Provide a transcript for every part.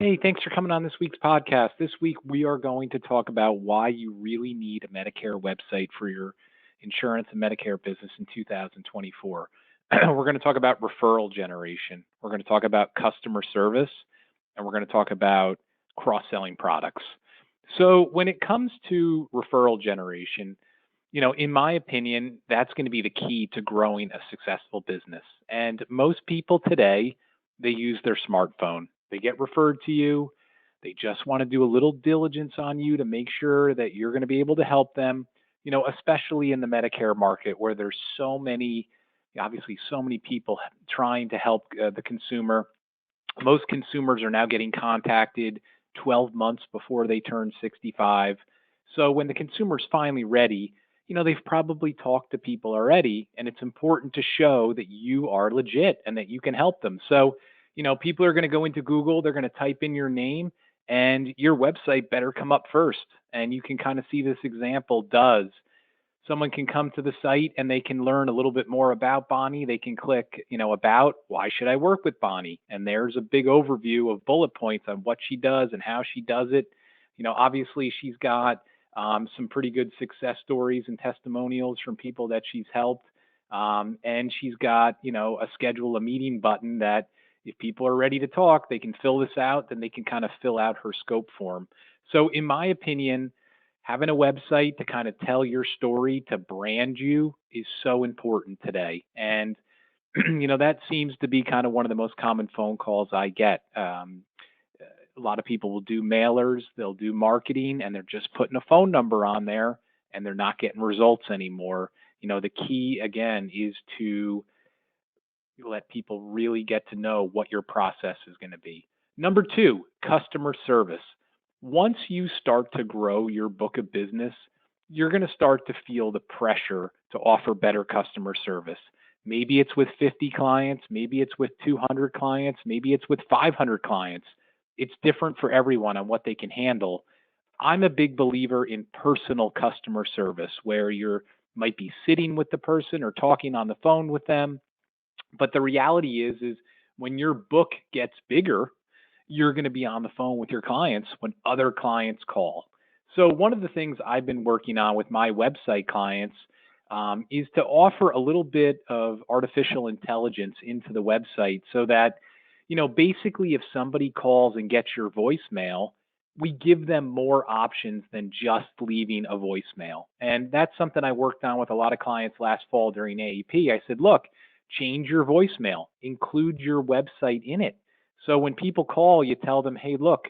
Hey, thanks for coming on this week's podcast. This week, we are going to talk about why you really need a Medicare website for your insurance and Medicare business in 2024. We're going to talk about referral generation. We're going to talk about customer service, and we're going to talk about cross selling products. So, when it comes to referral generation, in my opinion, that's going to be the key to growing a successful business. And most people today, they use their smartphone. They get referred to you. They just want to do a little diligence on you to make sure that you're going to be able to help them, especially in the Medicare market where there's obviously, so many people trying to help the consumer. Most consumers are now getting contacted 12 months before they turn 65. So when the consumer's finally ready, they've probably talked to people already, and it's important to show that you are legit and that you can help them. So, people are going to go into Google, they're going to type in your name, and your website better come up first. And you can kind of see this example does. Someone can come to the site and they can learn a little bit more about Bonnie. They can click, about why should I work with Bonnie? And there's a big overview of bullet points on what she does and how she does it. Obviously, she's got some pretty good success stories and testimonials from people that she's helped. And she's got, a schedule a meeting button that if people are ready to talk, they can fill this out, then they can kind of fill out her scope form. So, in my opinion, having a website to kind of tell your story, to brand you, is so important today. And, that seems to be kind of one of the most common phone calls I get. A lot of people will do mailers, they'll do marketing, and they're just putting a phone number on there and they're not getting results anymore. The key, again, is to let people really get to know what your process is going to be. Number two, customer service. Once you start to grow your book of business, you're going to start to feel the pressure to offer better customer service. Maybe it's with 50 clients, maybe it's with 200 clients, maybe it's with 500 clients. It's different for everyone on what they can handle. I'm a big believer in personal customer service where you might be sitting with the person or talking on the phone with them. But the reality is when your book gets bigger, you're going to be on the phone with your clients when other clients call. So one of the things I've been working on with my website clients is to offer a little bit of artificial intelligence into the website so that, basically if somebody calls and gets your voicemail, we give them more options than just leaving a voicemail. And that's something I worked on with a lot of clients last fall during AEP. I said, look, change your voicemail, include your website in it. So when people call, you tell them, hey, look,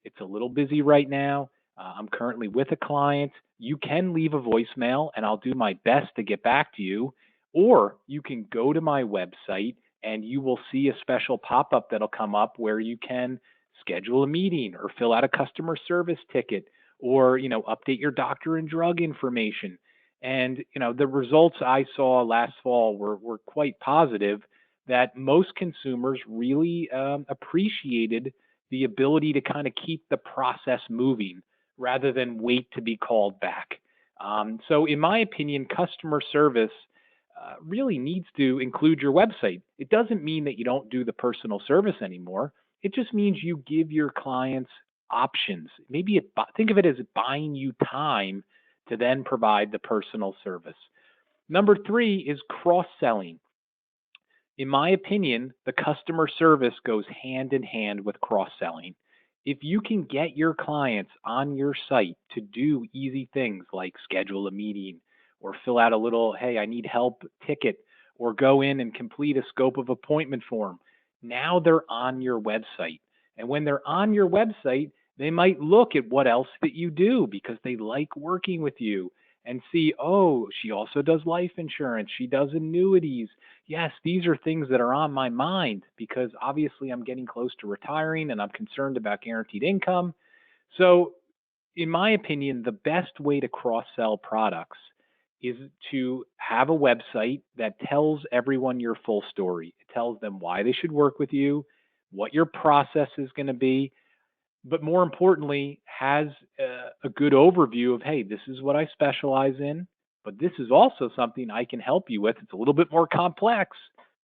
it's a little busy right now. I'm currently with a client. You can leave a voicemail and I'll do my best to get back to you. Or you can go to my website and you will see a special pop up that'll come up where you can schedule a meeting or fill out a customer service ticket or, update your doctor and drug information. And, the results I saw last fall were quite positive that most consumers really appreciated the ability to kind of keep the process moving rather than wait to be called back. So, in my opinion, customer service really needs to include your website. It doesn't mean that you don't do the personal service anymore. It just means you give your clients options. Maybe think of it as buying you time to then provide the personal service. Number three is cross selling. In my opinion, the customer service goes hand in hand with cross selling. If you can get your clients on your site to do easy things like schedule a meeting or fill out a little, hey, I need help ticket, or go in and complete a scope of appointment form, now they're on your website. And when they're on your website, they might look at what else that you do because they like working with you and see, oh, she also does life insurance. She does annuities. Yes, these are things that are on my mind because obviously I'm getting close to retiring and I'm concerned about guaranteed income. So, in my opinion, the best way to cross sell products is to have a website that tells everyone your full story. It tells them why they should work with you, what your process is going to be, but more importantly, has a good overview of, hey, this is what I specialize in, but this is also something I can help you with. It's a little bit more complex,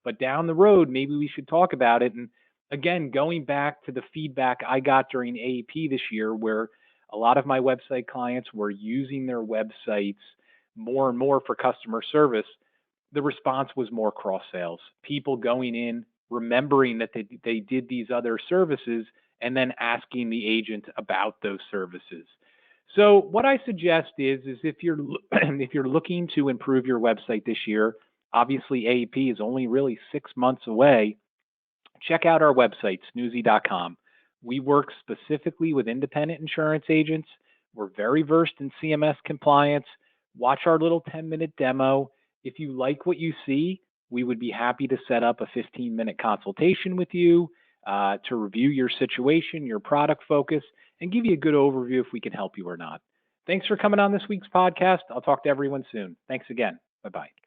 but down the road, maybe we should talk about it. And Again, going back to the feedback I got during AEP this year, where a lot of my website clients were using their websites more and more for customer service, the response was more cross sales. People going in, remembering that they did these other services, and then asking the agent about those services. So what I suggest is if you're if you're looking to improve your website this year, obviously AEP is only really 6 months away. Check out our website, snoozy.com. We work specifically with independent insurance agents. We're very versed in CMS compliance. Watch our little 10-minute demo. If you like what you see, we would be happy to set up a 15-minute consultation with you to review your situation, your product focus, and give you a good overview if we can help you or not. Thanks for coming on this week's podcast. I'll talk to everyone soon. Thanks again. Bye-bye.